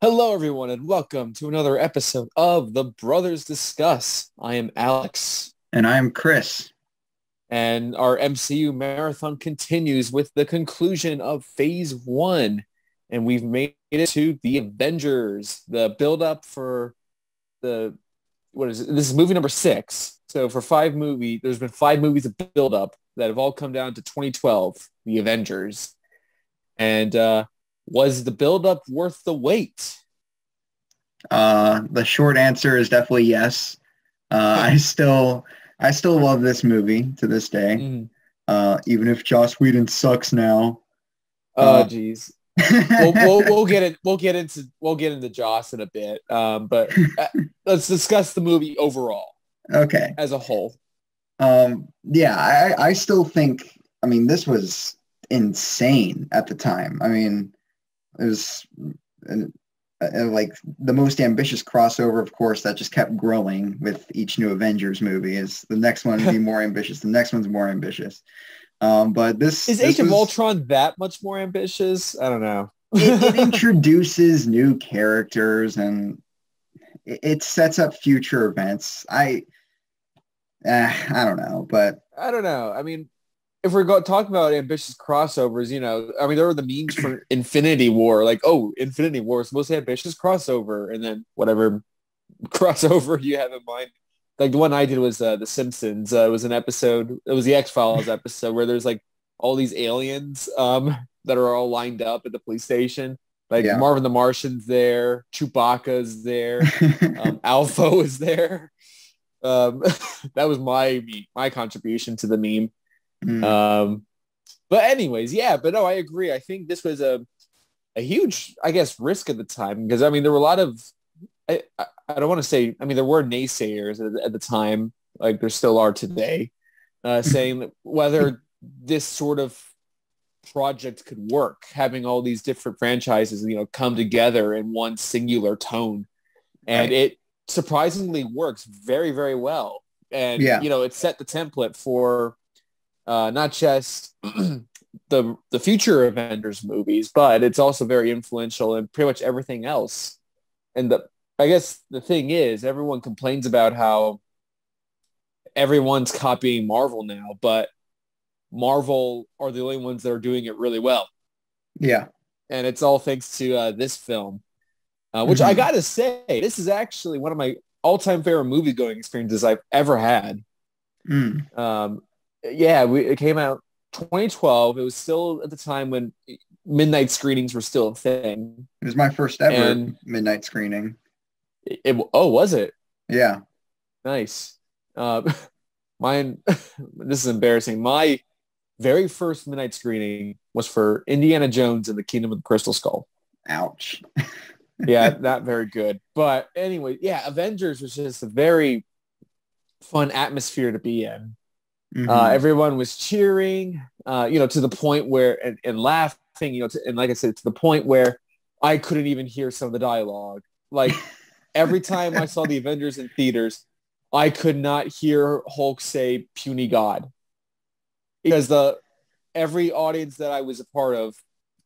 Hello, everyone, and welcome to another episode of The Brothers Discuss. I am Alex, And I'm Chris. and our MCU marathon continues with the conclusion of Phase 1, and we've made it to the Avengers, the build-up for the, what is it? This is movie number 6. So for there's been 5 movies of build-up that have all come down to 2012, the Avengers. And was the build-up worth the wait? The short answer is definitely yes. I still love this movie to this day. Mhm. Even if Joss Whedon sucks now. Oh, geez. We'll get into Joss in a bit. But let's discuss the movie overall Okay. as a whole. Yeah, I still think, this was insane at the time. It was like the most ambitious crossover, of course, that just kept growing with each new Avengers movie. Is the next one to be more ambitious? The next one's more ambitious. But Is Age of Ultron that much more ambitious? I don't know. it introduces new characters and it sets up future events. I don't know, but I don't know. If we're talking about ambitious crossovers, there were the memes for Infinity War, like, oh, Infinity War is the most ambitious crossover, and then whatever crossover you have in mind. Like the one I did was The Simpsons. It was an episode. It was the X-Files episode where there's like all these aliens that are all lined up at the police station. Like yeah. Marvin the Martian's there, Chewbacca's there, Alpha was there. That was my contribution to the meme. But anyways, yeah, but no, I agree. I think this was a huge, I guess, risk at the time because there were a lot of I don't want to say there were naysayers at the time, like there still are today, saying that whether this sort of project could work, having all these different franchises, come together in one singular tone, and it surprisingly works very, very well. And it set the template for not just the future Avengers movies, but it's also very influential in pretty much everything else. And I guess the thing is, everyone complains about how everyone's copying Marvel now, but Marvel are the only ones that are doing it really well. Yeah. And it's all thanks to this film, which I gotta say, this is actually one of my all-time favorite movie-going experiences I've ever had. It came out 2012. It was still at the time when midnight screenings were still a thing. It was my first ever midnight screening. Was it? Yeah. Nice. Mine, this is embarrassing. My very first midnight screening was for Indiana Jones and the Kingdom of the Crystal Skull. Ouch. Yeah, not very good. But anyway, yeah, Avengers was just a very fun atmosphere to be in. Everyone was cheering, to the point where, and laughing, and like I said, to the point where I couldn't even hear some of the dialogue. Like every time I saw the Avengers in theaters, I could not hear Hulk say "puny God" because every audience that I was a part of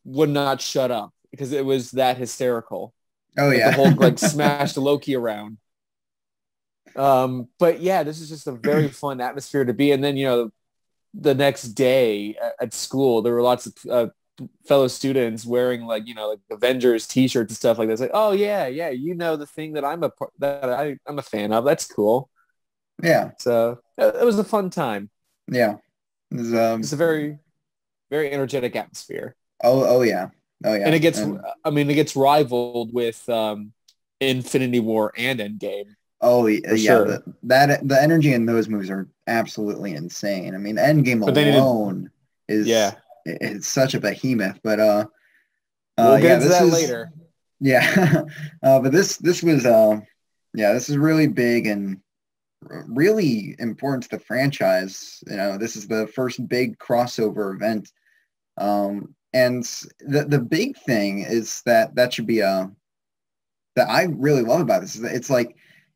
would not shut up because it was that hysterical. Oh yeah, the Hulk like smashed Loki around. But yeah, this is just a very fun atmosphere to be in. And then, the next day at school, there were lots of fellow students wearing like Avengers t-shirts and stuff like that. It's like, oh yeah, the thing that I'm a fan of. That's cool. Yeah. So it was a fun time. Yeah. It's a very, very energetic atmosphere. Oh yeah. And it gets rivaled with Infinity War and Endgame. Oh yeah, sure. The energy in those movies are absolutely insane. Endgame alone it's such a behemoth. But we'll get into that later. Yeah, but this was this is really big and really important to the franchise. This is the first big crossover event, and the big thing is that should be that I really love about this is that it's like.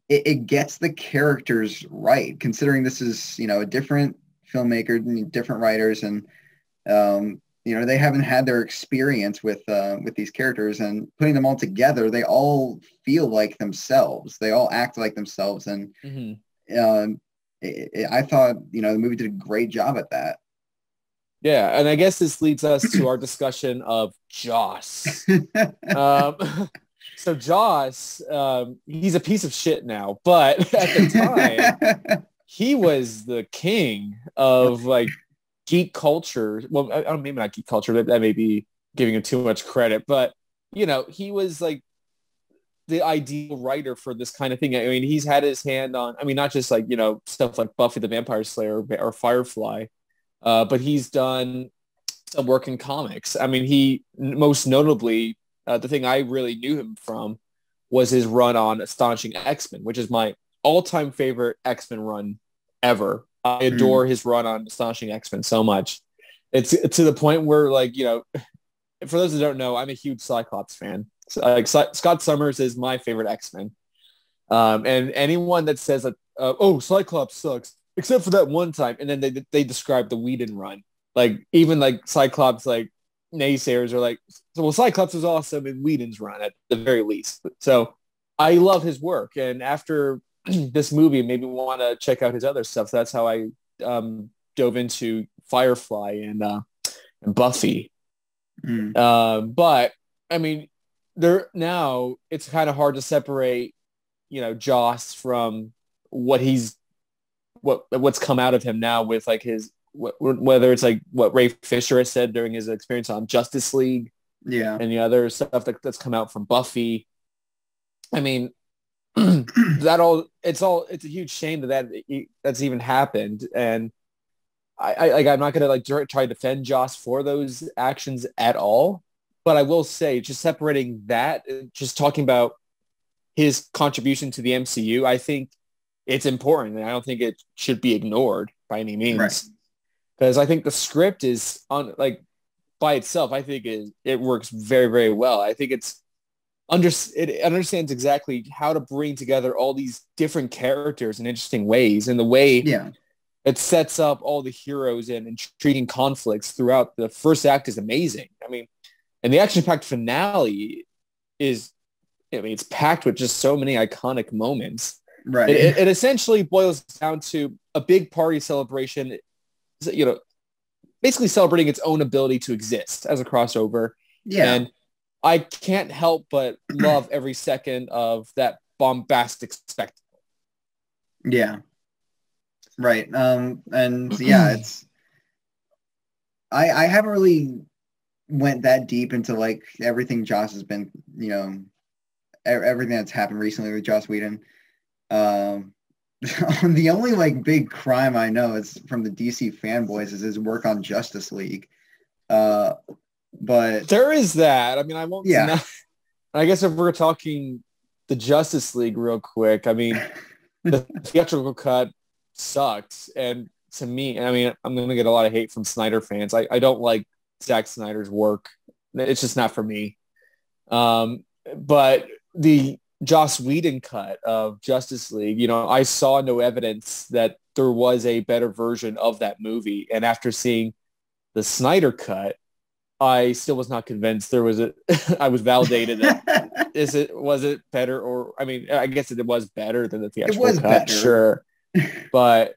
It gets the characters right, considering this is, a different filmmaker, different writers, and they haven't had their experience with these characters, and putting them all together, they all feel like themselves. They all act like themselves, and Mm-hmm. I thought the movie did a great job at that. Yeah, and I guess this leads us to our discussion of Joss. Um, so Joss, he's a piece of shit now, but at the time, he was the king of like geek culture. Well, I don't maybe not geek culture. That may be giving him too much credit, but he was like the ideal writer for this kind of thing. I mean, he's had his hand on. I mean, not just like stuff like Buffy the Vampire Slayer or Firefly. But he's done some work in comics. I mean, he most notably, the thing I really knew him from was his run on Astonishing X-Men, which is my all-time favorite X-Men run ever. I adore his run on Astonishing X-Men so much. It's to the point where, like, for those who don't know, I'm a huge Cyclops fan. So, like, Scott Summers is my favorite X-Men. And anyone that says that, oh, Cyclops sucks, except for that one time, and then they describe the Whedon run, like even like Cyclops, like naysayers are like, so well, Cyclops was awesome in Whedon's run at the very least. So I love his work, and after this movie made me want to check out his other stuff. So that's how I dove into Firefly and Buffy. But I mean, now it's kind of hard to separate, Joss from what's come out of him now with like his whether it's like what Ray Fisher has said during his experience on Justice League, and the other stuff that's come out from Buffy. I mean, it's a huge shame that's even happened, and I'm not gonna like try to defend Joss for those actions at all, but I will say, just separating that, just talking about his contribution to the MCU, I think it's important, and I don't think it should be ignored by any means. Because I think the script is by itself, I think it works very, very well. I think it understands exactly how to bring together all these different characters in interesting ways, and the way it sets up all the heroes and intriguing conflicts throughout the first act is amazing. I mean, and the action-packed finale it's packed with just so many iconic moments. Right. It essentially boils down to a big party celebration, basically celebrating its own ability to exist as a crossover. Yeah. And I can't help but love every second of that bombastic spectacle. Yeah. Right. And yeah, I haven't really went that deep into like everything Joss has been, everything that's happened recently with Joss Whedon. The only like big crime I know is from the DC fanboys is his work on Justice League. But there is that. I mean, I won't. Yeah. I guess if we're talking the Justice League real quick, I mean, the theatrical cut sucked, and to me, I mean, I'm going to get a lot of hate from Snyder fans. I don't like Zack Snyder's work. It's just not for me. But the Joss Whedon cut of Justice League, I saw no evidence that there was a better version of that movie. And after seeing the Snyder cut, I still was not convinced I was validated that was it better, or, I mean, I guess it was better than the theatrical cut. Better. Sure. But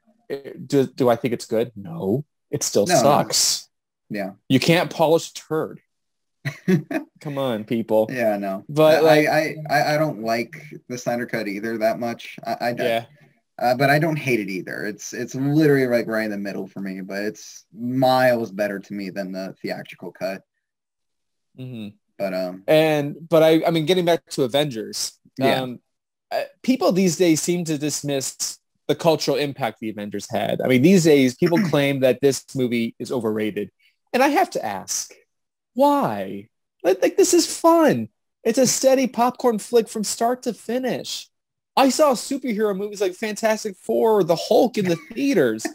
do I think it's good? No, it still sucks. Yeah. You can't polish a turd. Come on, people. Yeah, no. But I don't like the Snyder cut either that much. But I don't hate it either. It's literally like right in the middle for me, but it's miles better to me than the theatrical cut. Mm-hmm. But I mean, getting back to Avengers, people these days seem to dismiss the cultural impact the Avengers had. I mean, these days people claim that this movie is overrated, and I have to ask, why? Like, this is fun. It's a steady popcorn flick from start to finish. I saw superhero movies like Fantastic Four or The Hulk in the theaters.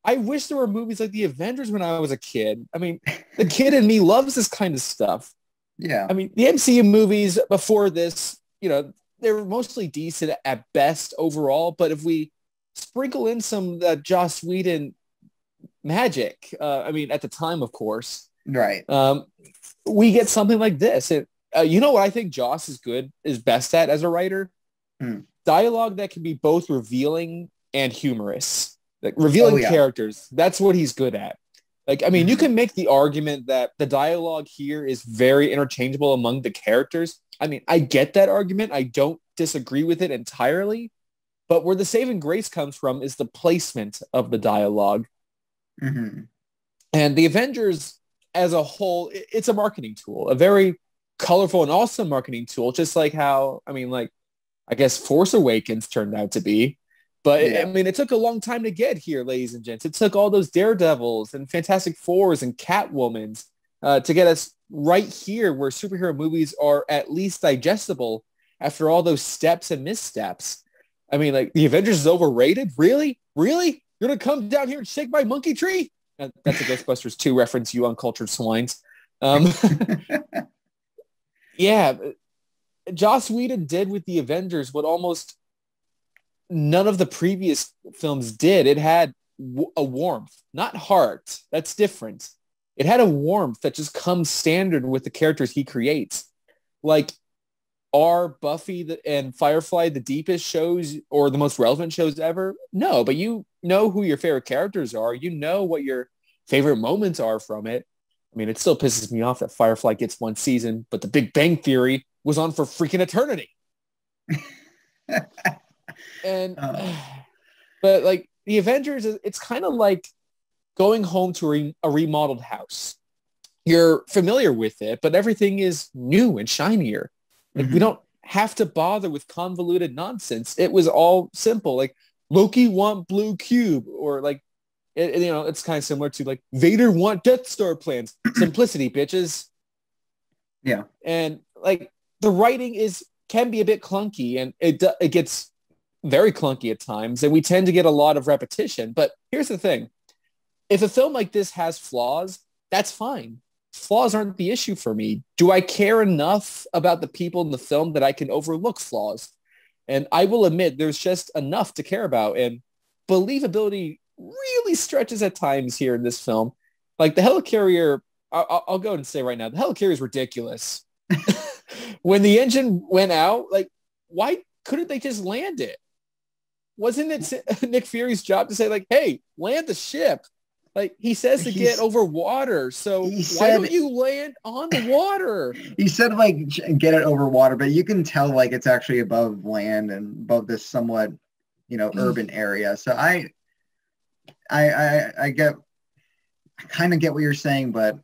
I wish there were movies like The Avengers when I was a kid. I mean, the kid in me loves this kind of stuff. Yeah. I mean, the MCU movies before this, they were mostly decent at best overall. But if we sprinkle in some Joss Whedon magic, I mean, at the time, of course, Right. Um, we get something like this. You know what I think Joss is best at as a writer? Hmm. Dialogue that can be both revealing and humorous. Like Oh revealing yeah. characters. That's what he's good at. Like, I mean, you Hmm. can make the argument that the dialogue here is very interchangeable among the characters. I mean, I get that argument. I don't disagree with it entirely. But where the saving grace comes from is the placement of the dialogue. Hmm. And the Avengers as a whole, it's a marketing tool, a very colorful and awesome marketing tool, just like how, I mean, like, I guess Force Awakens turned out to be. But I Yeah. mean, it took a long time to get here, ladies and gents. It took all those Daredevils and Fantastic Fours and Catwomans to get us right here where superhero movies are at least digestible after all those steps and missteps. I mean, like, the Avengers is overrated? Really? Really? You're going to come down here and shake my monkey tree? That's a Ghostbusters 2 reference, you uncultured swines. Um, yeah, Joss Whedon did with the Avengers what almost none of the previous films did. It had a warmth, not heart. That's different. It had a warmth that just comes standard with the characters he creates. Like, are Buffy and Firefly the deepest shows or the most relevant shows ever? No, but you know who your favorite characters are. You know what your favorite moments are from it. I mean, it still pisses me off that Firefly gets one season, but The Big Bang Theory was on for freaking eternity. And, Oh. but like the Avengers, it's kind of like going home to a remodeled house. You're familiar with it, but everything is new and shinier. Like, we Hmm. don't have to bother with convoluted nonsense. It was all simple. Like, Loki want blue cube, or like, it's kind of similar to like Vader want Death Star plans. Simplicity, bitches. Yeah. And like the writing can be a bit clunky, and it gets very clunky at times, and we tend to get a lot of repetition. But here's the thing: if a film like this has flaws, that's fine. Flaws aren't the issue for me. Do I care enough about the people in the film that I can overlook flaws? And I will admit there's just enough to care about. And believability really stretches at times here in this film. Like the helicarrier, I'll go and say right now, the helicarrier is ridiculous. When the engine went out, like, why couldn't they just land it? Wasn't it Nick Fury's job to say, like, hey, land the ship? Like, he says to get He's over water. So he why said don't you land on the water? he said like get it over water, but you can tell like it's actually above land and above this somewhat, urban area. So I get I kind of get what you're saying, but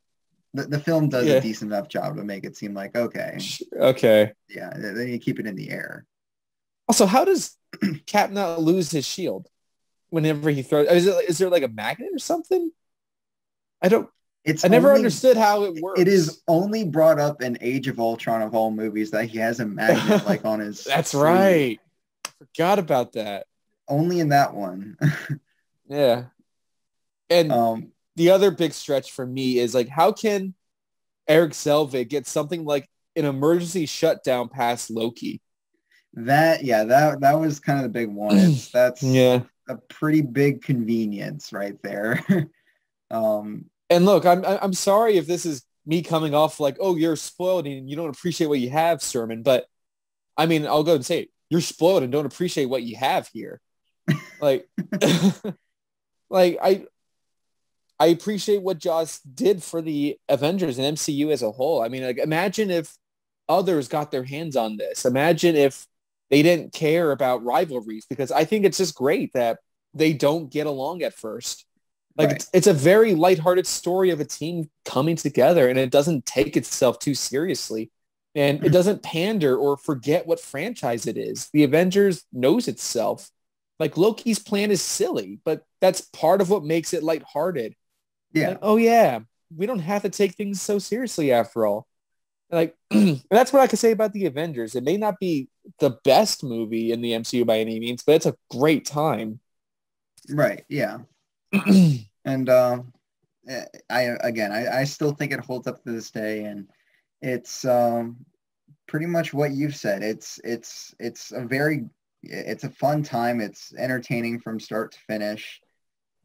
the film does a Yeah. decent enough job to make it seem like okay, Okay. yeah, then you keep it in the air. Also, how does Cap not lose his shield whenever he throws? Is there like a magnet or something? I don't. It's I never only understood how it it is works. only brought up in Age of Ultron of all movies that he has a magnet like on his That's sleeve. right. Forgot about that. Only in that one. Yeah. And um, the other big stretch for me is like, how can Eric Selvig get something like an emergency shutdown past Loki? that was kind of the big one. That's Yeah. a pretty big convenience right there. um, And look, I'm sorry if this is me coming off like, oh, you're spoiled and you don't appreciate what you have, Sermon. But I mean, I'll go and say it. You're spoiled and don't appreciate what you have here. Like, like I appreciate what Joss did for the Avengers and MCU as a whole. I mean, like, imagine if others got their hands on this. Imagine if they didn't care about rivalries, because I think it's just great that they don't get along at first. Like, right. it's a very lighthearted story of a team coming together, and it doesn't take itself too seriously. And it doesn't pander or forget what franchise it is. The Avengers knows itself. Like, Loki's plan is silly, but that's part of what makes it lighthearted. Yeah. Like, oh yeah, we don't have to take things so seriously after all. Like, that's what I could say about the Avengers. It may not be the best movie in the MCU by any means, but it's a great time. Right. Yeah. And I still think it holds up to this day, and it's pretty much what you've said. It's a fun time. It's entertaining from start to finish.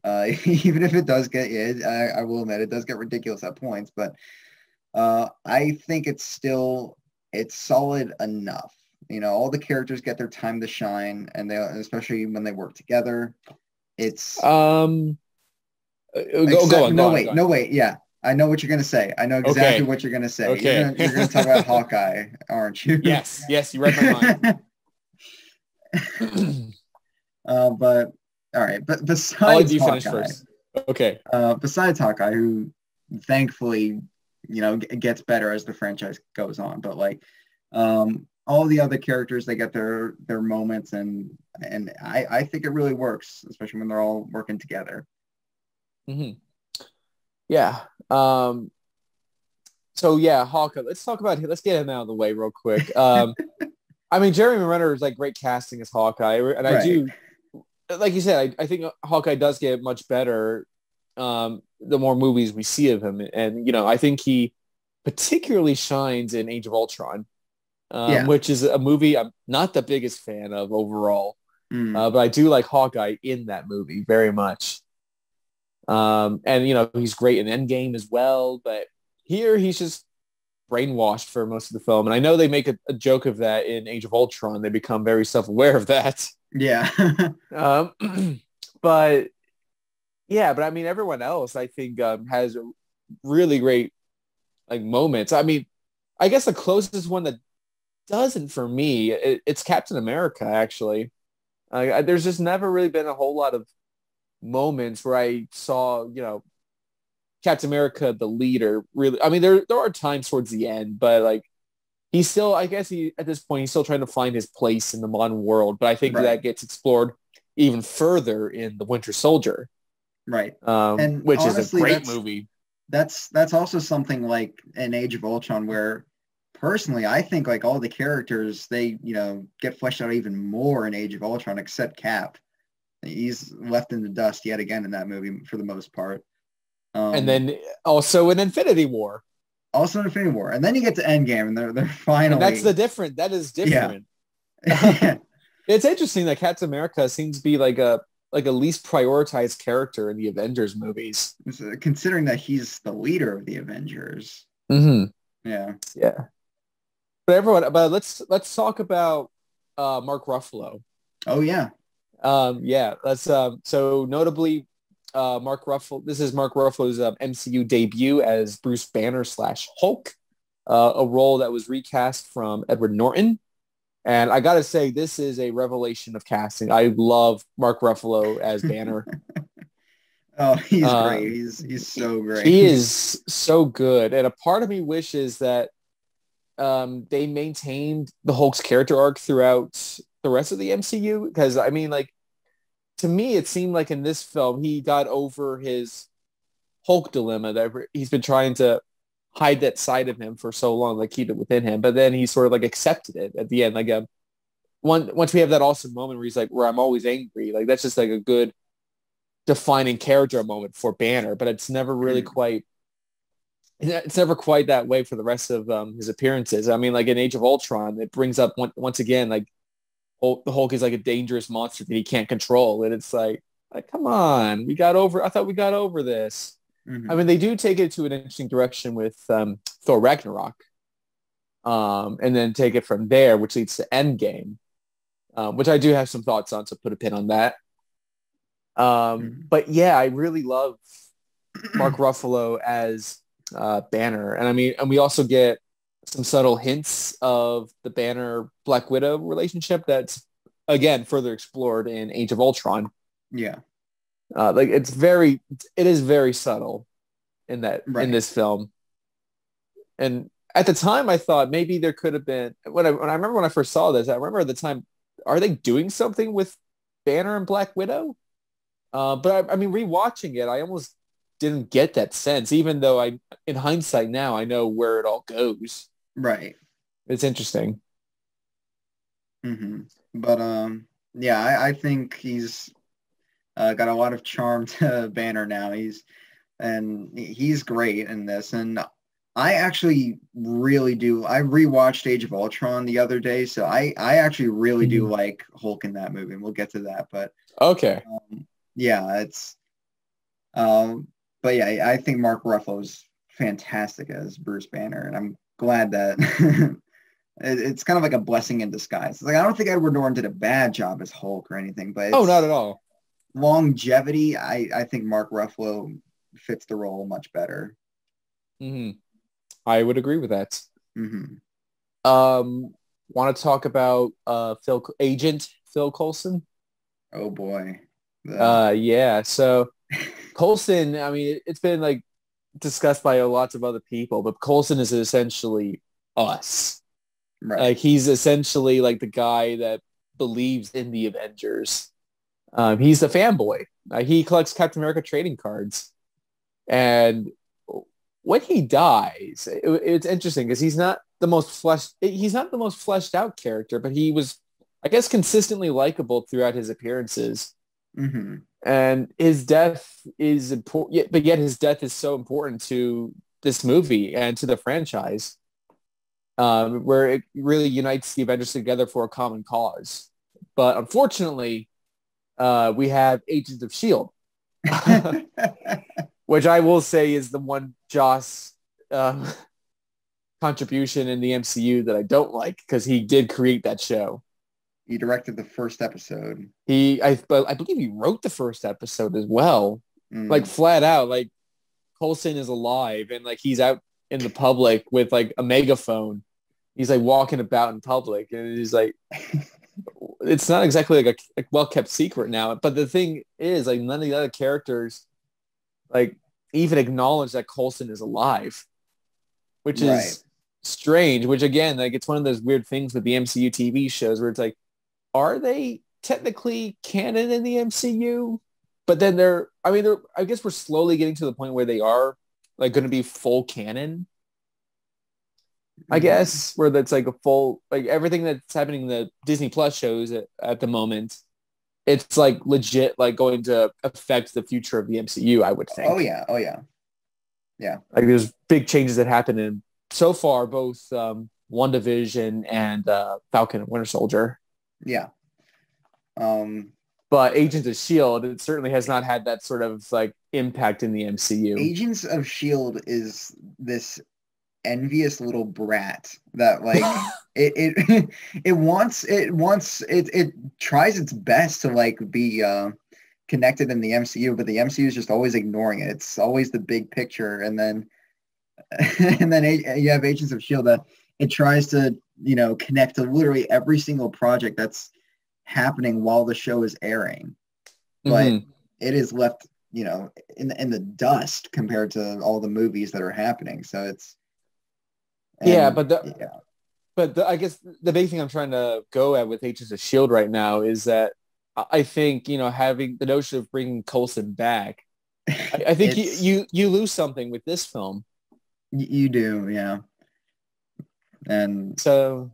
Even if it does get, I will admit it does get ridiculous at points, but I think it's solid enough. All the characters get their time to shine, and especially when they work together. It's Go on. No, wait. Yeah, I know what you're gonna say. I know exactly what you're gonna say. Okay. You're gonna talk about Hawkeye, aren't you? Yes, you read my mind. But all right. But I'll let besides you finish Hawkeye, first. Okay. Besides Hawkeye, who thankfully gets better as the franchise goes on, but like all the other characters, they get their moments, and I think it really works, especially when they're all working together. Mm-hmm. Yeah. So yeah, Hawkeye. Let's get him out of the way real quick. I mean, Jeremy Renner is like great casting as Hawkeye, and I do, like you said, I think Hawkeye does get much better the more movies we see of him, and I think he particularly shines in Age of Ultron, which is a movie I'm not the biggest fan of overall, but I do like Hawkeye in that movie very much. And he's great in Endgame as well, but here he's just brainwashed for most of the film. And I know they make a joke of that in Age of Ultron. They become very self-aware of that. Yeah. But I mean, everyone else I think has really great like moments. I mean, I guess the closest one that doesn't for me, it's Captain America, actually. There's just never really been a whole lot of moments where I saw, Captain America, the leader, really. I mean, there are times towards the end, but like he's still, I guess at this point, he's still trying to find his place in the modern world. But I think that gets explored even further in The Winter Soldier. Right. And which honestly, is a great movie. That's also something like in Age of Ultron where personally, I think like all the characters, they, get fleshed out even more in Age of Ultron, except Cap. He's left in the dust yet again in that movie for the most part. And then also in Infinity War. And then you get to Endgame, and they're finally. And that is different. Yeah. It's interesting that Captain America seems to be like a least prioritized character in the Avengers movies. Considering that he's the leader of the Avengers. Mm-hmm. Yeah. Yeah. But let's talk about Mark Ruffalo. Oh yeah. Let's so notably Mark Ruffalo. This is Mark Ruffalo's MCU debut as Bruce Banner / Hulk, a role that was recast from Edward Norton. And I gotta say, this is a revelation of casting. I love Mark Ruffalo as Banner. Oh, he's great. He's so great. He is so good. And a part of me wishes that they maintained the Hulk's character arc throughout the rest of the MCU. Because, I mean, like, to me, it seemed like in this film, he got over his Hulk dilemma that he's been trying to hide that side of him for so long, like keep it within him. But then he sort of like accepted it at the end. Like once we have that awesome moment where he's like, where I'm always angry, like that's just like a good defining character moment for Banner, but it's never really it's never quite that way for the rest of his appearances. I mean, like in Age of Ultron, it brings up once again, like the Hulk is like a dangerous monster that he can't control. And it's like, come on, I thought we got over this. Mm-hmm. I mean, they do take it to an interesting direction with Thor Ragnarok, and then take it from there, which leads to Endgame, which I do have some thoughts on, so put a pin on that. But yeah, I really love Mark Ruffalo as Banner. And I mean, and we also get some subtle hints of the Banner Black Widow relationship that's, again, further explored in Age of Ultron. Yeah. It is very subtle in this film. And at the time I thought maybe there could have been, when I remember when I first saw this, I remember at the time, are they doing something with Banner and Black Widow? But I mean, rewatching it, I almost didn't get that sense, even though in hindsight now, I know where it all goes. Right. It's interesting. Mm-hmm. But yeah, I think he's got a lot of charm to Banner now. He's great in this. And I actually really do. I rewatched Age of Ultron the other day, so I actually really do like Hulk in that movie, and we'll get to that. But okay. Yeah, But yeah, I think Mark Ruffalo's fantastic as Bruce Banner, and I'm glad that it's kind of like a blessing in disguise. It's like I don't think Edward Norton did a bad job as Hulk or anything, but Oh, not it's at all. longevity. I think Mark Ruffalo fits the role much better. Hmm. I would agree with that. Hmm. Want to talk about Agent Phil Coulson? Oh boy. The, Yeah. So Coulson, I mean, it's been like discussed by lots of other people, but Coulson is essentially us. right. Like he's essentially like the guy that believes in the Avengers. He's the fanboy. He collects Captain America trading cards, and when he dies, it's interesting because he's not the most fleshed out character, but he was, I guess, consistently likable throughout his appearances. Hmm. And his death is important, but yet his death is so important to this movie and to the franchise, where it really unites the Avengers together for a common cause. But unfortunately, we have Agents of Shield, which I will say is the one Joss um, contribution in the MCU that I don't like because he did create that show. He directed the first episode. But I believe he wrote the first episode as well, like Mm. flat out. Like Coulson is alive and like he's out in the public with like a megaphone. He's like walking about in public, and he's like, it's not exactly like a well kept secret now. But the thing is, like, none of the other characters like even acknowledge that Coulson is alive, which Right. is strange. Which again, like, it's one of those weird things with the MCU TV shows where it's like, are they technically canon in the MCU? But then I guess we're slowly getting to the point where they are like going to be full canon, I Mhm. guess, where that's like a full, like everything that's happening in the Disney Plus shows at the moment, it's like legit, like going to affect the future of the MCU, I would Oh think. yeah. Oh yeah. Yeah. Like there's big changes that happen in so far, both WandaVision and Falcon and Winter Soldier. Yeah. Um, But Agents of Shield, it certainly has not had that sort of like impact in the MCU. Agents of Shield is this envious little brat that like it it tries its best to like be connected in the MCU, but the MCU is just always ignoring it. It's always the big picture, and then you have Agents of Shield that it tries to connect to literally every single project that's happening while the show is airing, but Mm-hmm. it is left in the dust compared to all the movies that are happening. So it's Yeah, and yeah. I guess the big thing I'm trying to go at with Agents of Shield right now is that I think having the notion of bringing Coulson back, I think It's you lose something with this film. you do, yeah. And So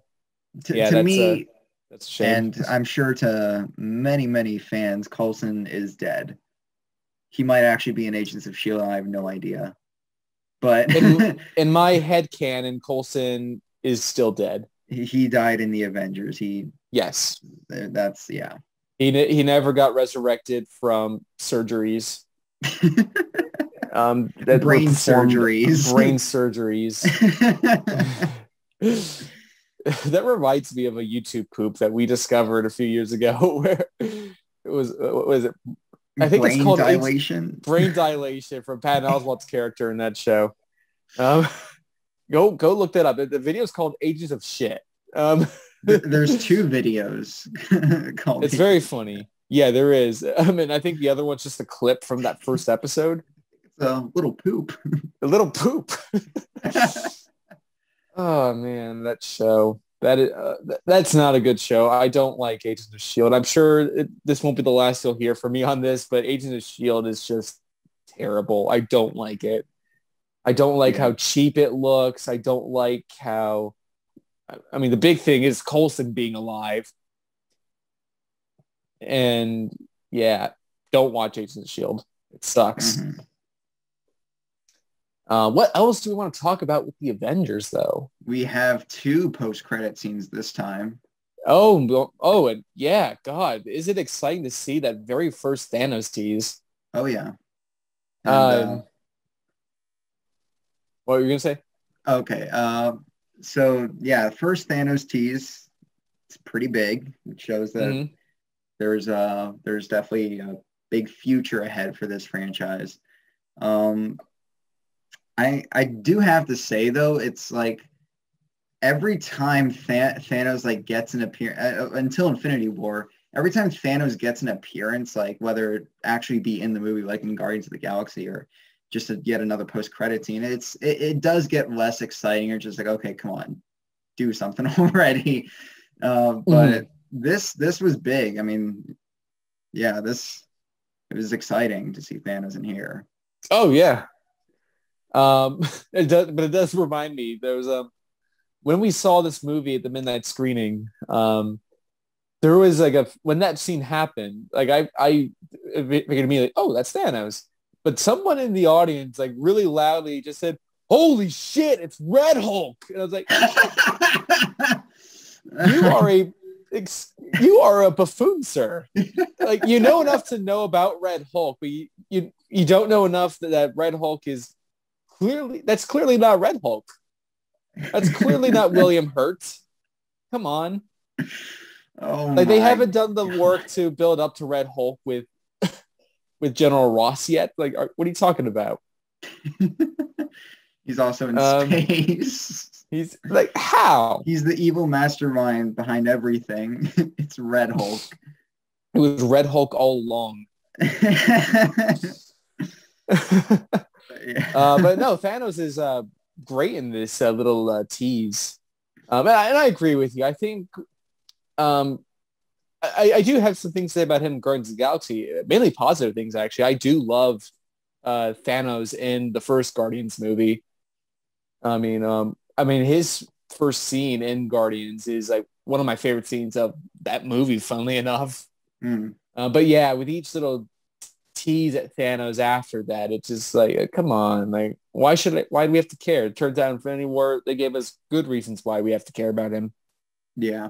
to, yeah, to me, that's a shame. and I'm sure to many, many fans, Coulson is dead. He might actually be in Agents of Shield. I have no idea. But In my head canon, Coulson is still dead. he died in the Avengers. Yes, That's yeah. he never got resurrected from surgeries. That were Brain surgeries. brain surgeries. That reminds me of a YouTube poop that we discovered a few years ago where it was what was it? I think it's Brain called dilation. Brain Dilation from Patton Oswalt's character in that show. Um, go look that up. The video is called Ages of Shit. There's two videos called. It's very funny. Yeah, there is. I think the other one's just a clip from that first episode. It's a little poop. A little poop. Oh man, that show. That's not a good show. I don't like Agents of Shield. I'm sure this won't be the last you'll hear from me on this, but Agents of Shield is just terrible. I don't like it. I don't like how cheap it looks. I don't like how. I mean, the big thing is Coulson being alive, and yeah, don't watch Agents of Shield. It sucks. Mm-hmm. What else do we want to talk about with the Avengers, though? We have two post-credit scenes this time. And yeah, God, is it exciting to see that very first Thanos tease? Oh yeah, And what were you gonna say? okay, so yeah, first Thanos tease, it's pretty big. It shows that Mm-hmm. there's definitely a big future ahead for this franchise. Um, I do have to say though, it's like every time Thanos like gets an appearance until Infinity War, every time Thanos gets an appearance, like whether it actually be in the movie, like in Guardians of the Galaxy, or just yet another post-credit scene, it does get less exciting. Or just like, okay, come on, do something already. Mm-hmm. But this was big. I mean, yeah, it was exciting to see Thanos in here. Oh yeah. It does, but it does remind me. There was when we saw this movie at the midnight screening. There was like when that scene happened, like I figured immediately, oh, that's Thanos. But someone in the audience like really loudly just said, "Holy shit, it's Red Hulk!" And I was like, "You are a you are a buffoon, sir. Like you know enough to know about Red Hulk, but you don't know enough that Red Hulk is clearly not Red Hulk. That's clearly not William Hurt. Come on." Oh Like they my haven't done the work to build up to Red Hulk with General Ross yet. Like, what are you talking about? He's also in Um, space. he's like, how? He's the evil mastermind behind everything. It's Red Hulk. It was Red Hulk all along. But no, Thanos is great in this little tease. And I agree with you. I think um, I do have some things to say about him in Guardians of the Galaxy, mainly positive things, actually. I do love Thanos in the first Guardians movie. I mean, his first scene in Guardians is like one of my favorite scenes of that movie, funnily enough. Mm. But yeah, with each little tease at Thanos after that, it's just like, come on, like, why do we have to care? It turns out in Infinity War, they gave us good reasons why we have to care about him. Yeah.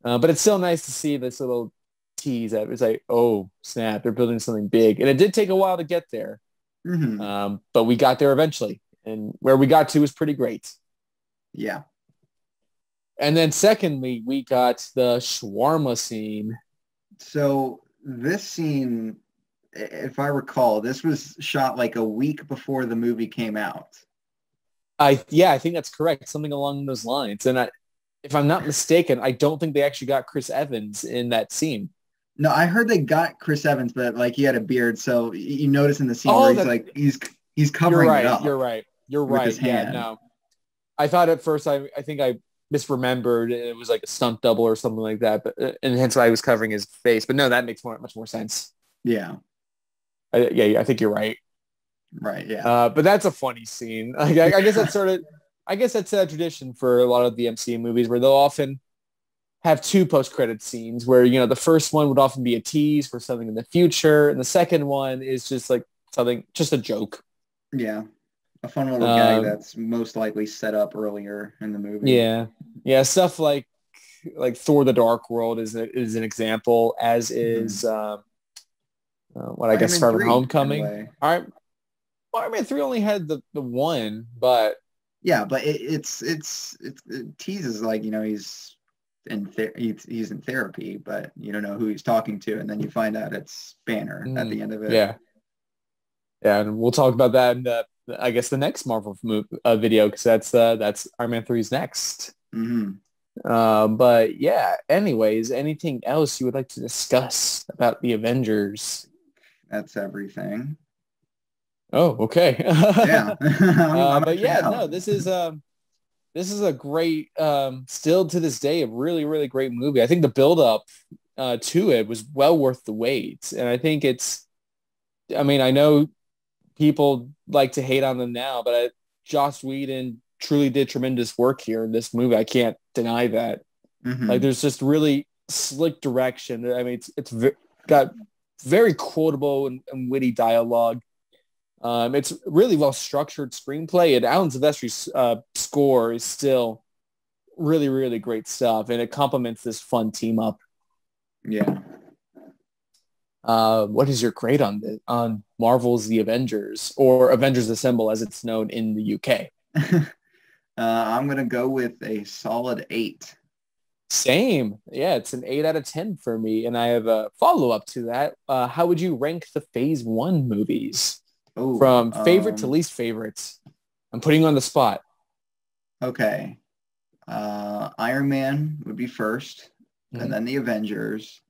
But it's still nice to see this little tease that it's like, oh, snap, they're building something big. And it did take a while to get there. Mm-hmm. But we got there eventually. And where we got to was pretty great. Yeah. And then secondly, we got the shawarma scene. So this scene, if I recall, this was shot like a week before the movie came out. I think that's correct. Something along those lines. And if I'm not mistaken, I don't think they actually got Chris Evans in that scene. No, I heard they got Chris Evans, but like he had a beard, so you notice in the scene Oh, where he's like he's covering right, it up. You're with right. his Yeah, hand. no. I thought at first I think I misremembered it was like a stunt double or something like that, but and hence why I was covering his face. But no, that makes much more sense. Yeah. I think you're right. Right. Yeah. But that's a funny scene. I guess that's a tradition for a lot of the MCU movies where they'll often have two post-credit scenes where, you know, the first one would often be a tease for something in the future, and the second one is just like something, just a joke. Yeah. A fun little gag that's most likely set up earlier in the movie. Yeah, stuff like Thor: The Dark World is an example, as is what I guess Far From Homecoming. All right, well, Iron Man 3 only had the one, but yeah, but it teases like, you know, he's he's in therapy, but you don't know who he's talking to, and then you find out it's Banner at the end of it. Yeah, and we'll talk about that in I guess the next Marvel video, because that's Iron Man 3's next. But yeah, anyways, anything else you would like to discuss about the Avengers? That's everything. Oh, okay. Yeah. But yeah, no, this is a great, still to this day, a really, really great movie. I think the build up to it was well worth the wait. And I think I know people like to hate on them now, but Joss Whedon truly did tremendous work here in this movie. I can't deny that. Like, there's just really slick direction. I mean, it's got very quotable and witty dialogue. It's really well structured screenplay, and Alan Silvestri's score is still really, really great stuff, and it complements this fun team up. Yeah. What is your grade on Marvel's The Avengers, or Avengers Assemble as it's known in the UK? I'm going to go with a solid 8. Same. Yeah, it's an 8 out of 10 for me. And I have a follow-up to that. How would you rank the Phase 1 movies? Oh, From favorite to least favorite? I'm putting you on the spot. Okay. Iron Man would be first, and then the Avengers,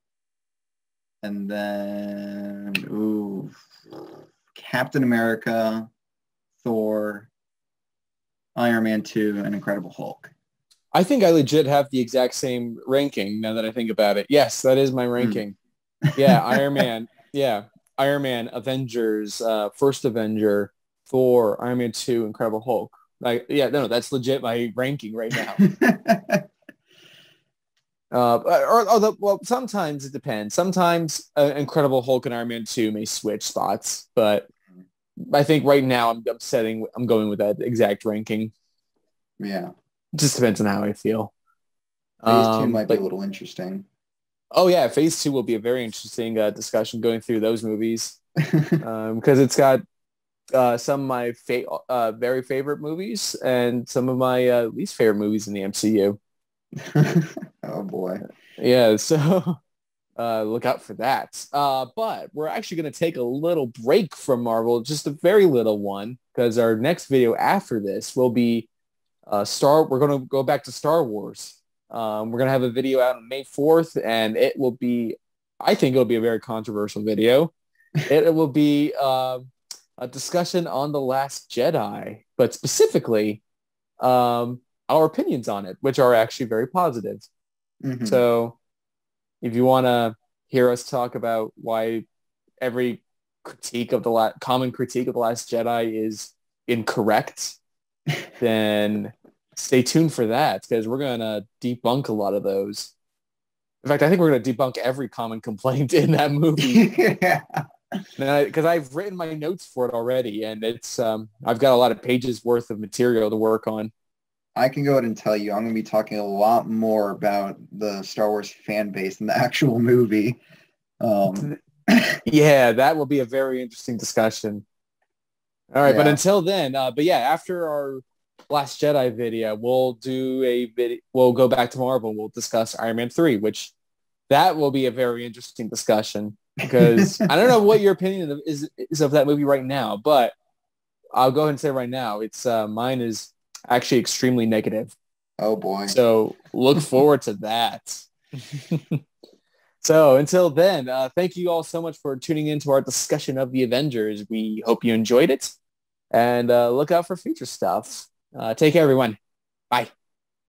and then Captain America, Thor, Iron Man 2, and Incredible Hulk. I think I legit have the exact same ranking now that I think about it. Yes, that is my ranking. Yeah, Iron Man. Yeah, Iron Man, Avengers, First Avenger, Thor, Iron Man 2, Incredible Hulk. That's legit my ranking right now. Well, sometimes it depends. Sometimes Incredible Hulk and Iron Man 2 may switch spots, but I think right now I'm going with that exact ranking. Yeah. It just depends on how I feel. Phase 2 might be a little interesting. Oh yeah, Phase 2 will be a very interesting discussion going through those movies because it's got some of my very favorite movies and some of my least favorite movies in the MCU. Oh boy. Yeah, so look out for that. But we're actually going to take a little break from Marvel, just a very little one, because our next video after this will be we're going to go back to Star Wars. We're going to have a video out on May 4th, and I think it'll be a very controversial video. It will be a discussion on The Last Jedi, but specifically our opinions on it, which are actually very positive. Mm-hmm. So if you want to hear us talk about why every common critique of The Last Jedi is incorrect, then stay tuned for that, because we're going to debunk a lot of those. In fact, I think we're going to debunk every common complaint in that movie. Yeah. Because I've written my notes for it already, and it's I've got a lot of pages worth of material to work on. I can go ahead and tell you, I'm going to be talking a lot more about the Star Wars fan base than the actual movie. Yeah, that will be a very interesting discussion. All right, but until then, after our Last Jedi video, we'll do a video. We'll go back to Marvel and we'll discuss Iron Man 3, which that will be a very interesting discussion, because I don't know what your opinion is of that movie right now, but I'll go ahead and say right now, it's mine is actually extremely negative. Oh boy. So look forward to that. So until then, thank you all so much for tuning into our discussion of the Avengers. We hope you enjoyed it, and look out for future stuff. Take care, everyone. Bye.